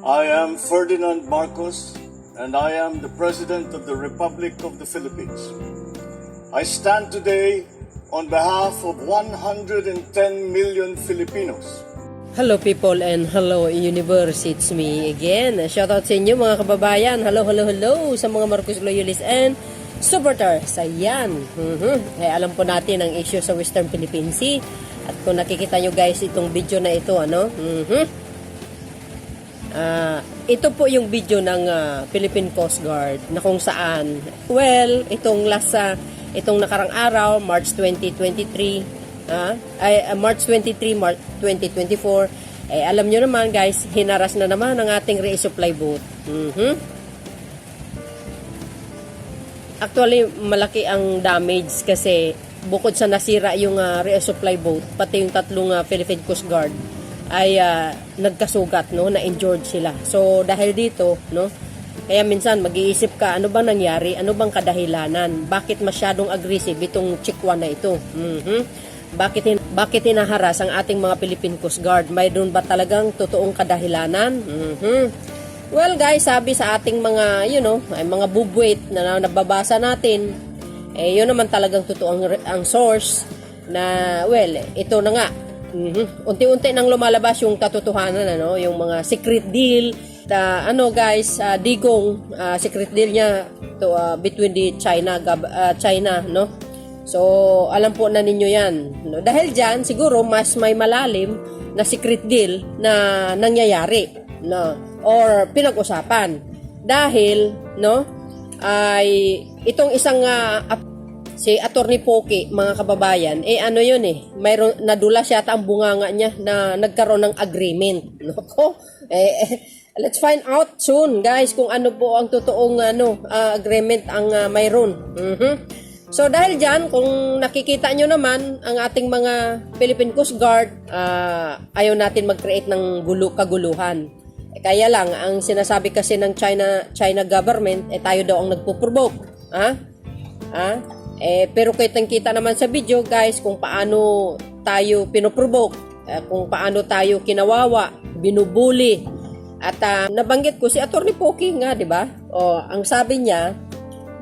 I am Ferdinand Marcos, and I am the President of the Republic of the Philippines. I stand today on behalf of 110 million Filipinos. Hello people and hello universe, it's me again. Shoutout sa inyo mga kababayan. Hello sa mga Marcos loyalists and supporters. Ayan. Kaya alam po natin ang issue sa Western Philippine Sea. At kung nakikita nyo guys itong video na ito, ito po yung video ng Philippine Coast Guard na kung saan, well, itong nakarang araw, March 2023, March 23, March 2024, alam nyo naman guys, hinaras na naman ang ating resupply boat. Actually, malaki ang damage kasi bukod sa nasira yung resupply boat, pati yung tatlong Philippine Coast Guard ay nagkasugat, no, na-injured sila. So, dahil dito, no, kaya minsan mag-iisip ka, ano bang nangyari? Ano bang kadahilanan? Bakit masyadong aggressive itong chikwan na ito? Bakit hinaharas ang ating mga Philippine Coast Guard? Mayroon ba talagang totoong kadahilanan? Well guys, sabi sa ating mga, ay mga bubwit na nababasa natin, yun naman talagang totoong ang source na, well, ito na nga. Unti-unti nang lumalabas yung katotohanan, yung mga secret deal, digong secret deal niya to between the China, no? So, alam po na ninyo yan. No? Dahil dyan, siguro, mas may malalim na secret deal na nangyayari, no? Or pinag-usapan. Dahil, no, ay itong isang si Attorney Poki, mga kababayan, mayroon nadula siya ang bunganga niya na nagkaroon ng agreement. No? Let's find out soon, guys, kung ano po ang totoong agreement ang mayroon. So dahil dyan, kung nakikita nyo naman ang ating mga Philippine Coast Guard, ayaw natin mag-create ng kaguluhan. Kaya lang, ang sinasabi kasi ng China government, tayo daw ang nagpo-provoke. Pero kitang-kita naman sa video, guys, kung paano tayo pinoprovoke, kung paano tayo kinawawa, binubuli. At nabanggit ko si Attorney Poki nga, di ba? Ang sabi niya,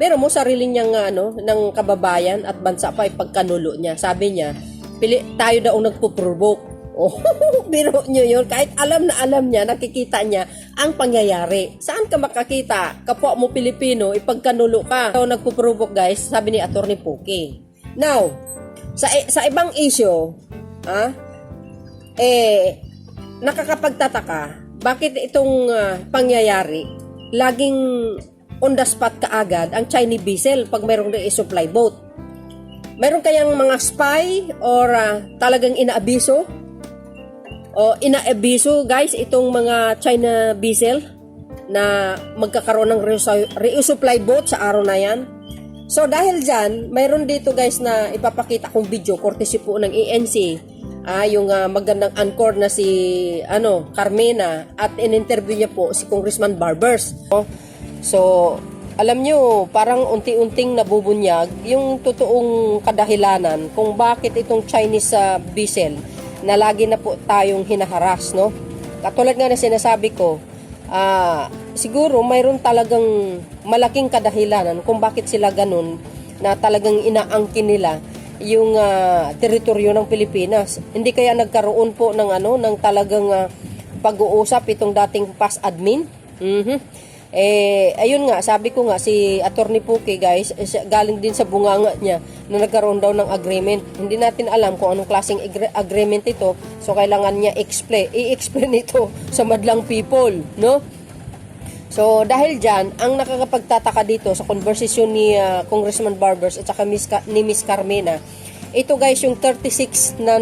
meron mo sarili niyang ng kababayan at bansa pa ipagkanulo niya. Sabi niya, tayo daw nagpo-provoke. Biro nyo yun. Kahit alam niya, nakikita niya ang pangyayari. Saan ka makakita? Kapwa mo Pilipino, ipagkanulo ka. So, nagpo-provoke guys, sabi ni Attorney Poki. Now, sa ibang issue, nakakapagtataka, bakit itong pangyayari, laging on the spot kaagad ang Chinese vessel pag mayroong supply boat? Meron kayang mga spy or talagang inaabiso? O inaabiso guys itong mga China vessel na magkakaroon ng resupply boat sa araw na yan. So dahil dyan, mayroon dito guys na ipapakita kong video courtesy po ng ANC, yung magandang anchor na si Carmena, at in-interview niya po si Congressman Barbers. So alam nyo, parang unti-unting nabubunyag yung totoong kadahilanan kung bakit itong Chinese vessel na lagi na po tayong hinaharas, no? Katulad nga na sinasabi ko, siguro mayroon talagang malaking kadahilanan kung bakit sila ganun na talagang inaangkin nila yung teritoryo ng Pilipinas. Hindi kaya nagkaroon po ng ng talagang pag-uusap itong dating past admin? Ayun nga, sabi ko nga, si Attorney Poki guys, galing din sa bunganga niya na nagkaroon daw ng agreement. Hindi natin alam kung anong klaseng agreement ito. So kailangan niya i-explain ito sa madlang people, no? So dahil dyan, ang nakakapagtataka dito sa conversation ni Congressman Barbers at saka ni Miss Carmena, ito guys yung 36 na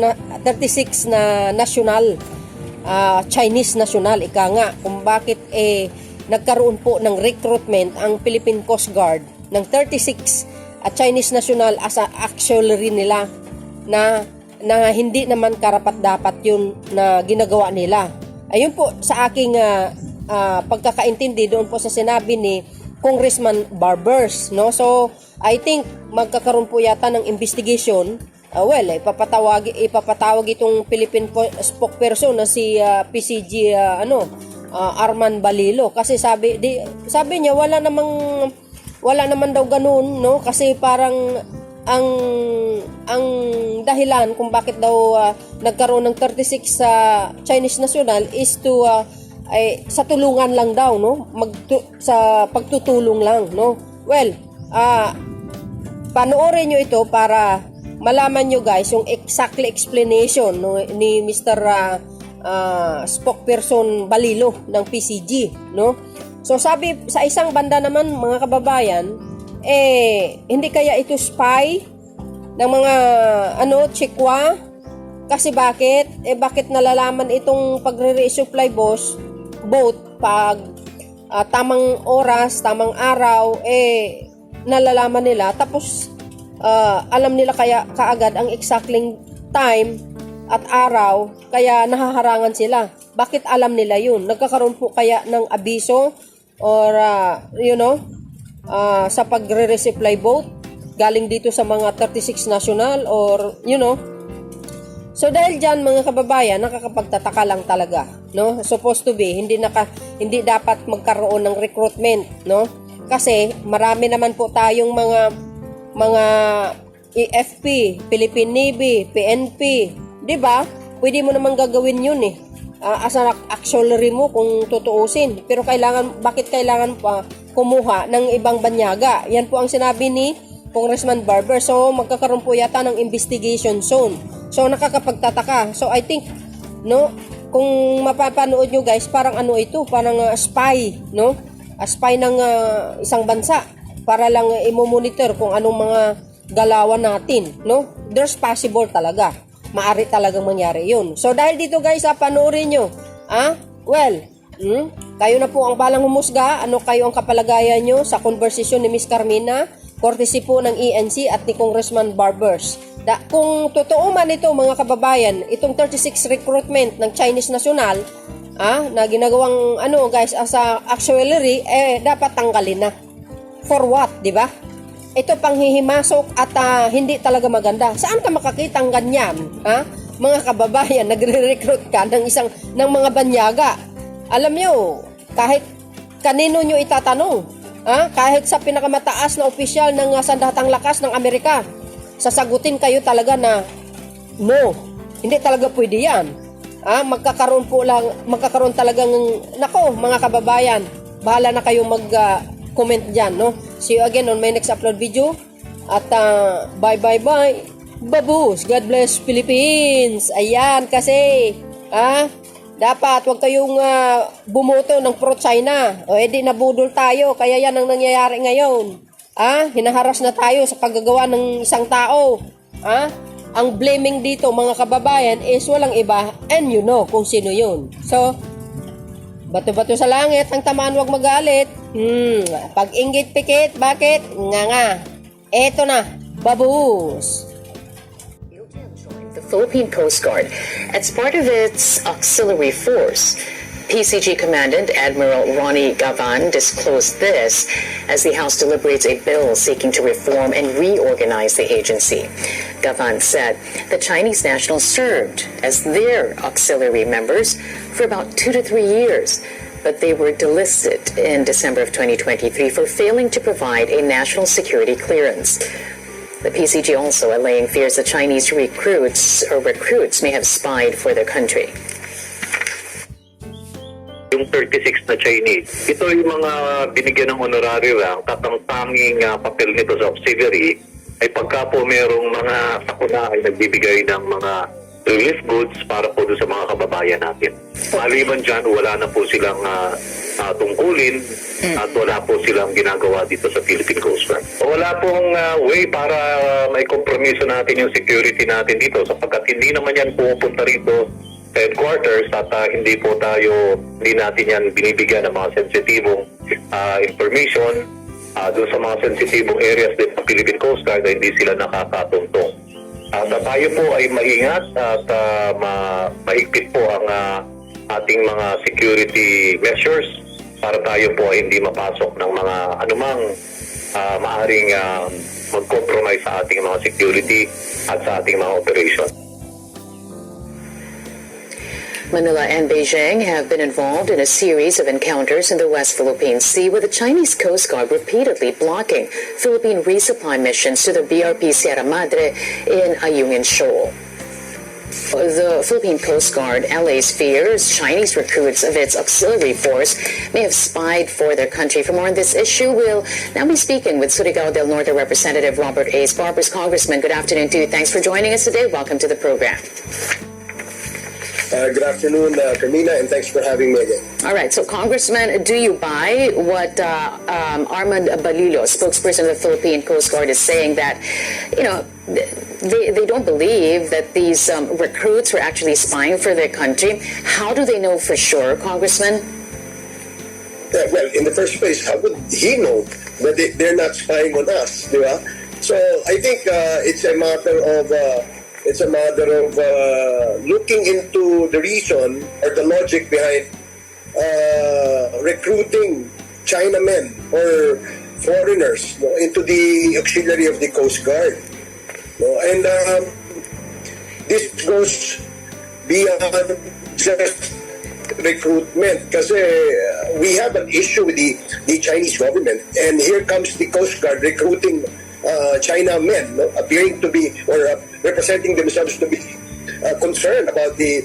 national, Chinese national, ika nga, kung bakit nagkaroon po ng recruitment ang Philippine Coast Guard ng 36 at Chinese national as a auxiliary nila na hindi naman karapat-dapat yun na ginagawa nila. Ayun po sa aking pagkakaintindi doon po sa sinabi ni Congressman Barbers, no? So I think magkakaroon po yata ng investigation. Ipapatawag itong Philippine spokesperson na si PCG Arman Balilo kasi sabi niya wala naman daw ganoon, no, kasi parang ang dahilan kung bakit daw nagkaroon ng 36 sa Chinese national is to sa tulungan lang daw, no, sa pagtutulong lang, no. Well, panoorin nyo ito para malaman nyo guys yung exactly explanation, no, ni Mr. Spokesperson Balilo ng PCG, no. So sabi sa isang banda naman mga kababayan, hindi kaya ito spy ng mga Chikwa? Kasi bakit? Bakit nalalaman itong pagre-resupply boat pag tamang oras, tamang araw, nalalaman nila. Tapos alam nila kaya kaagad ang exactly time at araw, kaya nahaharangan sila. Bakit alam nila yun? Nagkakaroon po kaya ng abiso or sa pagre-resupply boat galing dito sa mga 36 national or so dahil dyan mga kababayan, nakakapagtataka lang talaga, no. Supposed to be hindi dapat magkaroon ng recruitment, no, kasi marami naman po tayong mga EFP, Philippine Navy, PNP, di ba? Pwede mo naman gagawin yun as an auxiliary mo kung tutuusin, pero bakit kailangan pa kumuha ng ibang banyaga? Yan po ang sinabi ni Congressman Barber. So magkakaroon po yata ng investigation zone. So nakakapagtataka. So I think, no, kung mapapanood nyo guys, parang parang spy, no, spy ng isang bansa para lang i-monitor kung anong mga galawan natin, no. There's possible talaga, maari talagang mangyari yun. So dahil dito guys, panoorin nyo, kayo na po ang balang humusga. Ano kayo ang kapalagayan nyo sa konversasyon ni Miss Carmina, courtesy po ng ENC at ni Congressman Barbers. Kung totoo man ito mga kababayan, itong 36 recruitment ng Chinese national na ginagawang guys as a auxiliary, dapat tanggalin na. For what, di ba? Ito panghihimasok at hindi talaga maganda. Saan ka makakita ng ganyan? Mga kababayan, nagre-recruit ka ng mga banyaga. Alam nyo, kahit kanino nyo itatanong, kahit sa pinakamataas na opisyal ng sandatang lakas ng Amerika, sasagutin kayo talaga na no, hindi talaga pwede yan. Magkakaroon talagang mga kababayan, bahala na kayo mag-comment dyan, no? See you again on my next upload video. At bye. Babus, God bless Philippines. Ayan, kasi dapat wag kayong bumoto ng pro-China. O edi nabudol tayo, kaya yan ang nangyayari ngayon. Hinaharas na tayo sa paggagawa ng isang tao. Ang blaming dito mga kababayan is walang iba, and you know kung sino yun. So, bato-bato sa langit, ang tamaan wag magalit. Pag-inggit pikit, bakit? Nga. Eto na, babus. The Philippine Coast Guard as part of its auxiliary force. PCG Commandant Admiral Ronnie Gavan disclosed this as the House deliberates a bill seeking to reform and reorganize the agency. Gavan said the Chinese nationals served as their auxiliary members for about 2 to 3 years, but they were delisted in December of 2023 for failing to provide a national security clearance. The PCG also allaying fears that Chinese recruits may have spied for their country. Yung 36 na Chinese, ito yung mga binigyan ng honorary rank at ang tanging papel nito sa auxiliary ay pagka po merong mga sakuna ay nagbibigay ng mga relief goods para po doon sa mga kababayan natin. Maliban dyan, wala na po silang tungkulin at wala po silang ginagawa dito sa Philippine Coast Guard. Wala pong way para may kompromiso natin yung security natin dito sapagkat hindi naman yan pumupunta rito sa headquarters at hindi natin yan binibigyan ng mga sensitibong information doon sa mga sensitibong areas din sa Philippine Coast Guard na hindi sila nakakatuntong. Tayo po ay maingat at maigpit po ang ating mga security measures para tayo po ay hindi mapasok ng mga anumang maaring mag-compromise sa ating mga security at sa ating mga operation. Manila and Beijing have been involved in a series of encounters in the West Philippine Sea, with the Chinese Coast Guard repeatedly blocking Philippine resupply missions to the BRP Sierra Madre in Ayungin Shoal. The Philippine Coast Guard allays fears Chinese recruits of its auxiliary force may have spied for their country. For more on this issue, we'll now be speaking with Surigao del Norte Representative Robert A. Barbers. Congressman, good afternoon to you. Thanks for joining us today. Welcome to the program. Good afternoon, Carmina, and thanks for having me again. All right, so Congressman, do you buy what Armand Balilo, spokesperson of the Philippine Coast Guard, is saying, that, you know, they don't believe that these recruits were actually spying for their country? How do they know for sure, Congressman? Well, in the first place, how would he know that they're not spying on us, di ba? So I think it's a matter of looking into the reason or the logic behind recruiting Chinamen or foreigners, no, into the auxiliary of the Coast Guard. No? And this goes beyond just recruitment, because we have an issue with the Chinese government, and here comes the Coast Guard recruiting Chinamen, no, appearing to be or representing themselves to be concerned about the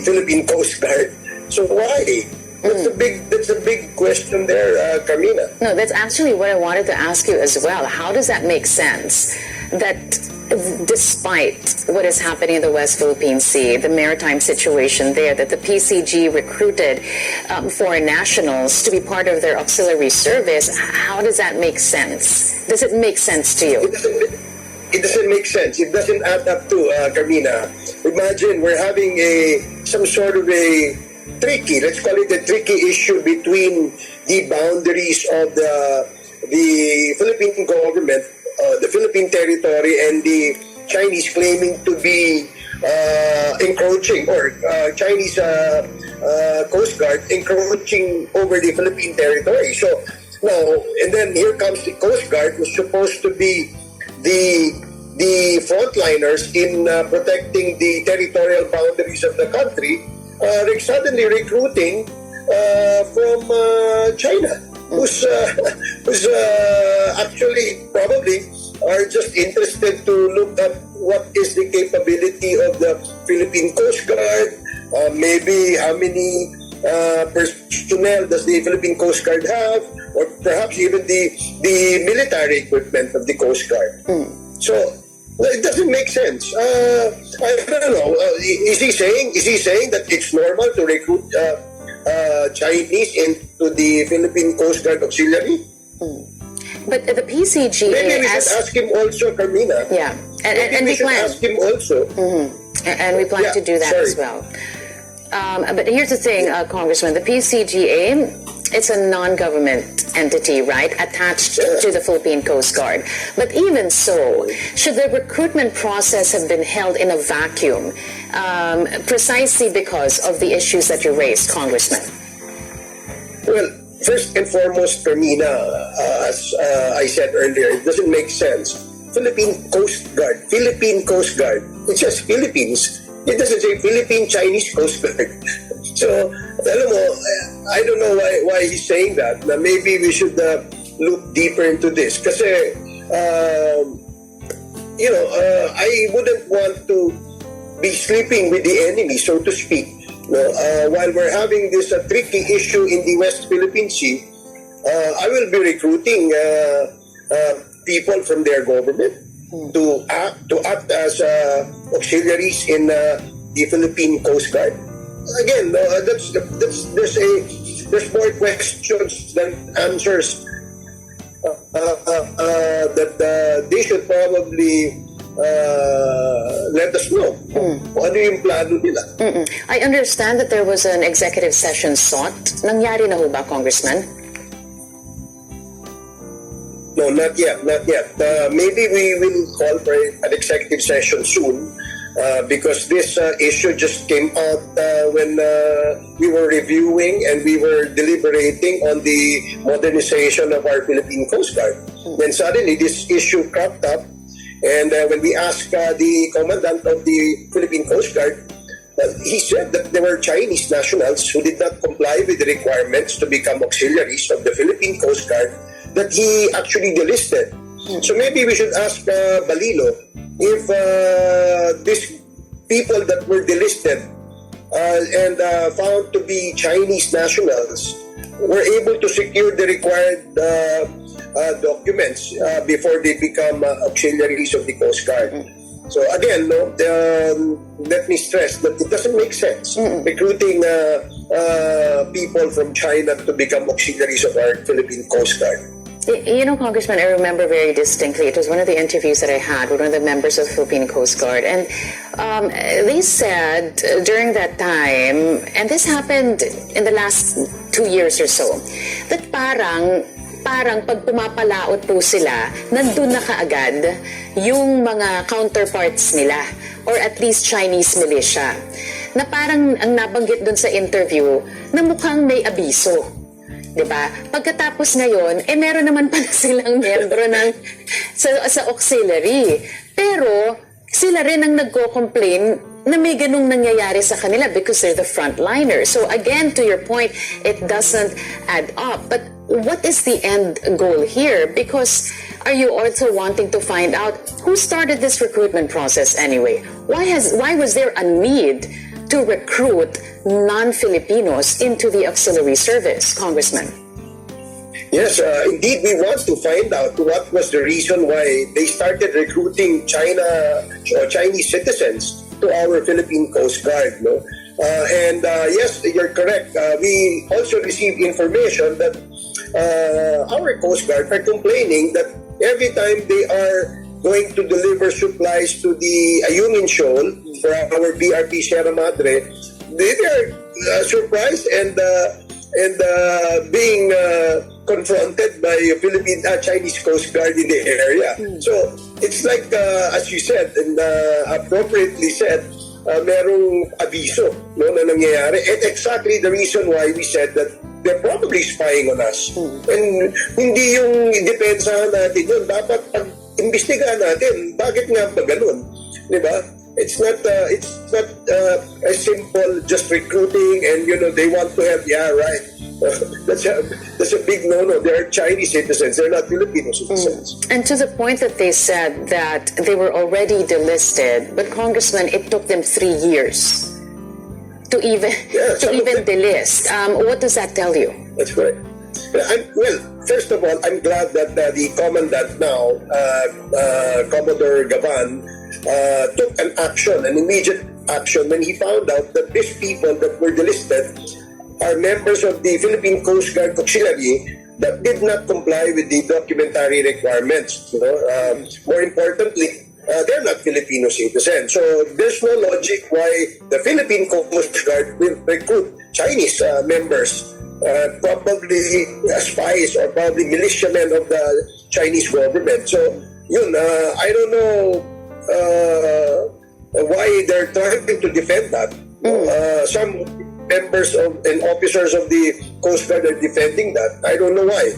Philippine Coast Guard. So why? That's a big question there, Carmina. No, that's actually what I wanted to ask you as well. How does that make sense? That despite what is happening in the West Philippine Sea, the maritime situation there, that the PCG recruited foreign nationals to be part of their auxiliary service, how does that make sense? Does it make sense to you? It doesn't make sense. It doesn't add up to, Carmina. Imagine we're having some sort of a tricky, let's call it a tricky issue between the boundaries of the Philippine government, the Philippine territory, and the Chinese claiming to be encroaching, or Chinese Coast Guard encroaching over the Philippine territory. So now, and then here comes the Coast Guard, who's supposed to be the frontliners in protecting the territorial boundaries of the country, suddenly recruiting from China, who's actually probably are just interested to look at what is the capability of the Philippine Coast Guard, maybe how many personnel does the Philippine Coast Guard have, or perhaps even the military equipment of the Coast Guard. So it doesn't make sense. I don't know. Is he saying that it's normal to recruit Chinese into the Philippine Coast Guard auxiliary? But the PCG, maybe we should ask him also, Carmina. Yeah, and we plan. Ask him also. And we plan to do that as well. But here's the thing, Congressman, the PCGA, it's a non-government entity, right, attached to the Philippine Coast Guard. But even so, should the recruitment process have been held in a vacuum, precisely because of the issues that you raised, Congressman? Well, first and foremost, Carmina, as I said earlier, it doesn't make sense. Philippine Coast Guard. It says Philippines. It doesn't say Philippine Chinese Coast Guard. So, alam mo, I don't know why he's saying that. Now, maybe we should look deeper into this. Kasi, I wouldn't want to be sleeping with the enemy, so to speak. While we're having this tricky issue in the West Philippine Sea, I will be recruiting people from their government to act as auxiliaries in the Philippine Coast Guard. Again, there's more questions than answers that they should probably let us know kung ano yung plano nila. I understand that there was an executive session sought. Nangyari na ho ba, Congressman? No, not yet. Maybe we will call for an executive session soon, because this issue just came out when we were reviewing and we were deliberating on the modernization of our Philippine Coast Guard. Then suddenly this issue cropped up, and when we asked the commandant of the Philippine Coast Guard he said that there were Chinese nationals who did not comply with the requirements to become auxiliaries of the Philippine Coast Guard that he actually delisted. So maybe we should ask Balilo if these people that were delisted and found to be Chinese nationals were able to secure the required documents before they become auxiliaries of the Coast Guard. So again, let me stress that it doesn't make sense recruiting people from China to become auxiliaries of our Philippine Coast Guard. You know, Congressman, I remember very distinctly. It was one of the interviews that I had with one of the members of the Philippine Coast Guard. And they said during that time, and this happened in the last 2 years or so, that parang pag pumapalaot po sila, nandun na kaagad yung mga counterparts nila, or at least Chinese militia, na parang ang nabanggit dun sa interview na mukhang may abiso. Diba? Pagkatapos ngayon, meron naman pala silang miyembro ng sa auxiliary. Pero sila rin ang nagko-complain na may ganung nangyayari sa kanila because they're the frontliners. So again, to your point, it doesn't add up. But what is the end goal here? Because are you also wanting to find out who started this recruitment process anyway? Why was there a need to recruit non-Filipinos into the auxiliary service, Congressman? Yes, indeed, we want to find out what was the reason why they started recruiting Chinese citizens to our Philippine Coast Guard. No? And yes, you're correct. We also received information that our Coast Guard are complaining that every time they are going to deliver supplies to the Ayungin Shoal for our BRP Sierra Madre, they are surprised and being confronted by Philippine Chinese Coast Guard in the area. So it's like, as you said and appropriately said, merong abiso na nangyayari. And exactly the reason why we said that they're probably spying on us. And hindi yung depensahan natin yun. Dapat pag-imbestigahan natin, bakit nga ba ganun? Diba? It's not a simple just recruiting and they want to have, right. That's a big no-no. They're Chinese citizens. They're not Filipino citizens. And to the point that they said that they were already delisted, but Congressman, it took them 3 years to even delist. What does that tell you? That's correct. Well, first of all, I'm glad that the commandant now, Commodore Gavan, took an immediate action when he found out that these people that were delisted are members of the Philippine Coast Guard Auxiliary that did not comply with the documentary requirements. More importantly, they're not Filipino citizens. So there's no logic why the Philippine Coast Guard will recruit Chinese members, probably spies or probably militiamen of the Chinese government. So I don't know why they're trying to defend that. Some members and officers of the Coast Guard are defending that. I don't know why.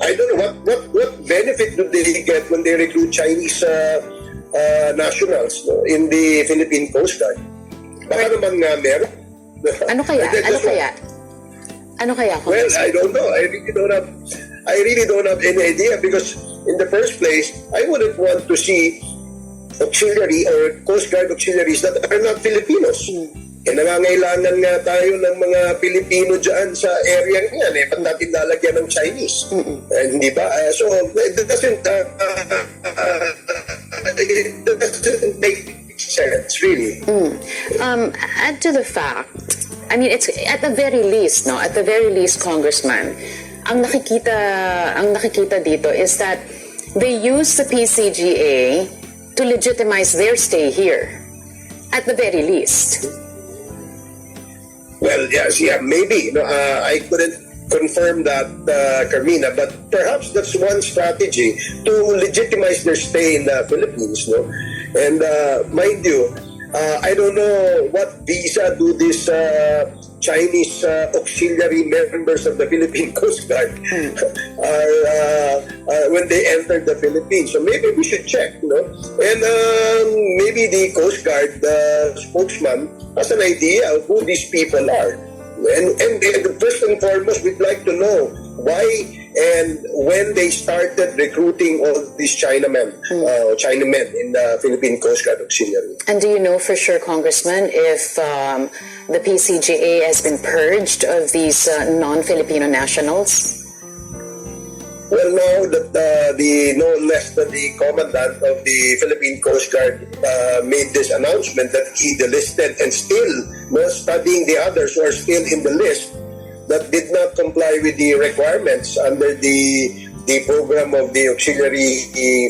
I don't know what benefit do they get when they recruit Chinese nationals in the Philippine Coast Guard. Baka naman nga meron. Ano kaya? Well, I don't know. I really don't have any idea because in the first place, I wouldn't want to see auxiliary or Coast Guard auxiliaries that are not Filipinos. Nangangailangan nga tayo ng mga Pilipino dyan sa area yan. Ba't natin lalagyan ng Chinese? Hindi ba? So, it doesn't make sense, really. Add to the fact, I mean, it's at the very least, Congressman, ang nakikita dito is that they use the PCGA to legitimize their stay here. At the very least. Well, yes, maybe. I couldn't confirm that, Carmina, but perhaps that's one strategy to legitimize their stay in the Philippines. And mind you, I don't know what visa do these Chinese auxiliary members of the Philippine Coast Guard are when they enter the Philippines. So maybe we should check, and maybe the Coast Guard spokesman has an idea of who these people are. And first and foremost, we'd like to know why and when they started recruiting all these Chinamen in the Philippine Coast Guard Auxiliary. And do you know for sure, Congressman, if the PCGA has been purged of these non-Filipino nationals? Well, now that no less than the commandant of the Philippine Coast Guard made this announcement that he delisted and still studying the others who are still in the list that did not comply with the requirements under the program of the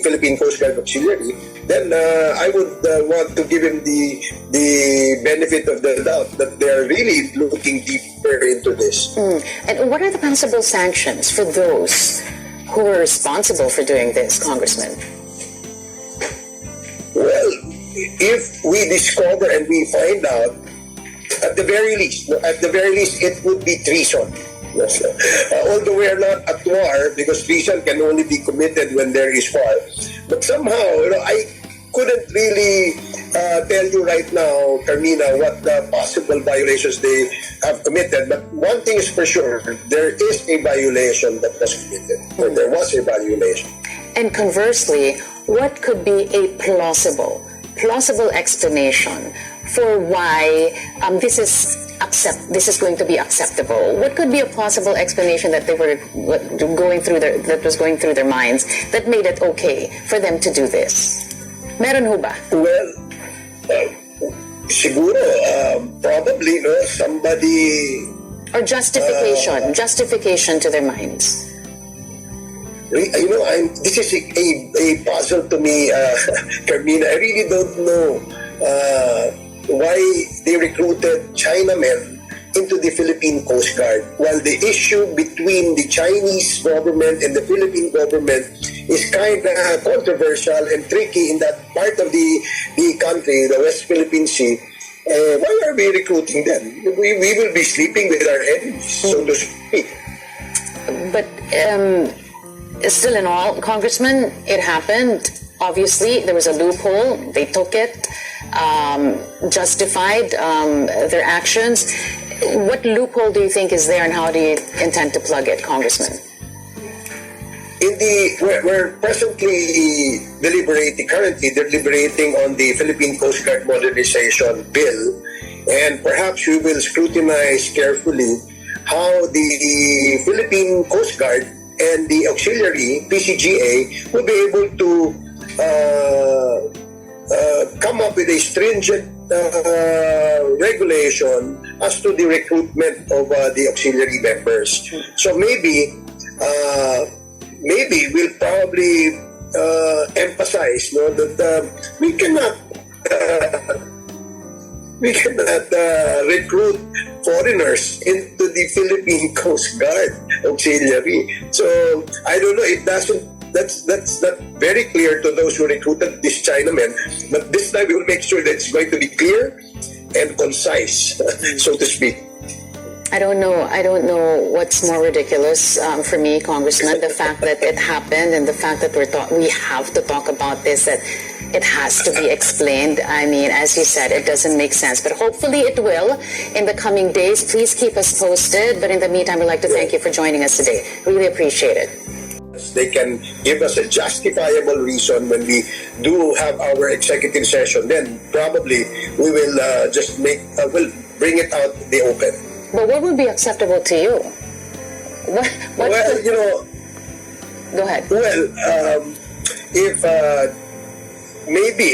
Philippine Coast Guard Auxiliary, then I would want to give him the benefit of the doubt that they're really looking deeper into this. And what are the possible sanctions for those who are responsible for doing this, Congressman? Well, if we discover and we find out, at the very least, it would be treason. Although we are not at war, because treason can only be committed when there is war. But somehow, I couldn't really tell you right now, Carmina, what the possible violations they have committed. But one thing is for sure, there is a violation that was committed. Or there was a violation. And conversely, what could be a plausible explanation for why this is going to be acceptable? What could be a plausible explanation that they were going through their minds that made it okay for them to do this? Meron ho ba? Well, siguro, probably, somebody... Or justification to their minds. This is a puzzle to me, Carmina. I really don't know why they recruited Chinamen into the Philippine Coast Guard, while the issue between the Chinese government and the Philippine government is kind of controversial and tricky in that part of the country, the West Philippine Sea. Why are we recruiting them? We will be sleeping with our enemies, so to speak. But still in all, Congressman, it happened. Obviously, there was a loophole. They took it, justified their actions. What loophole do you think is there, and how do you intend to plug it, Congressman? We're presently currently deliberating on the Philippine Coast Guard Modernization Bill, and perhaps we will scrutinize carefully how the Philippine Coast Guard and the auxiliary PCGA will be able to come up with a stringent regulation as to the recruitment of the auxiliary members. So maybe we'll probably emphasize that we cannot recruit foreigners into the Philippine Coast Guard auxiliary. So I don't know. That's not very clear to those who recruited these Chinamen. But this time we will make sure that it's going to be clear and concise, so to speak. I don't know what's more ridiculous for me, Congressman, the fact that it happened and the fact that we have to talk about this, that it has to be explained. I mean, as you said, it doesn't make sense, but hopefully it will in the coming days. Please keep us posted. But in the meantime, we'd like to thank you for joining us today. Really appreciate it. They can give us a justifiable reason when we do have our executive session. Then probably we will we'll bring it out the open. But what would be acceptable to you? Go ahead. Well, if maybe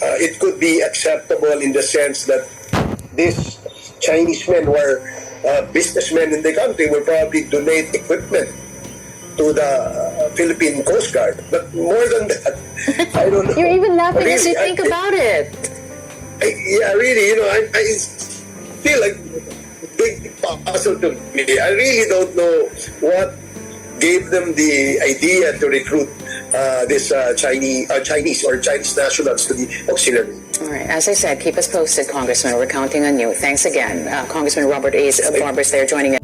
it could be acceptable in the sense that these Chinese men were businessmen in the country will probably donate equipment to the Philippine Coast Guard. But more than that, I don't know. You're even laughing as you think about it. I feel like big puzzle to me. I really don't know what gave them the idea to recruit Chinese nationals to the auxiliary. All right. As I said, keep us posted, Congressman. We're counting on you. Thanks again. Congressman Robert A. Barbers there joining us.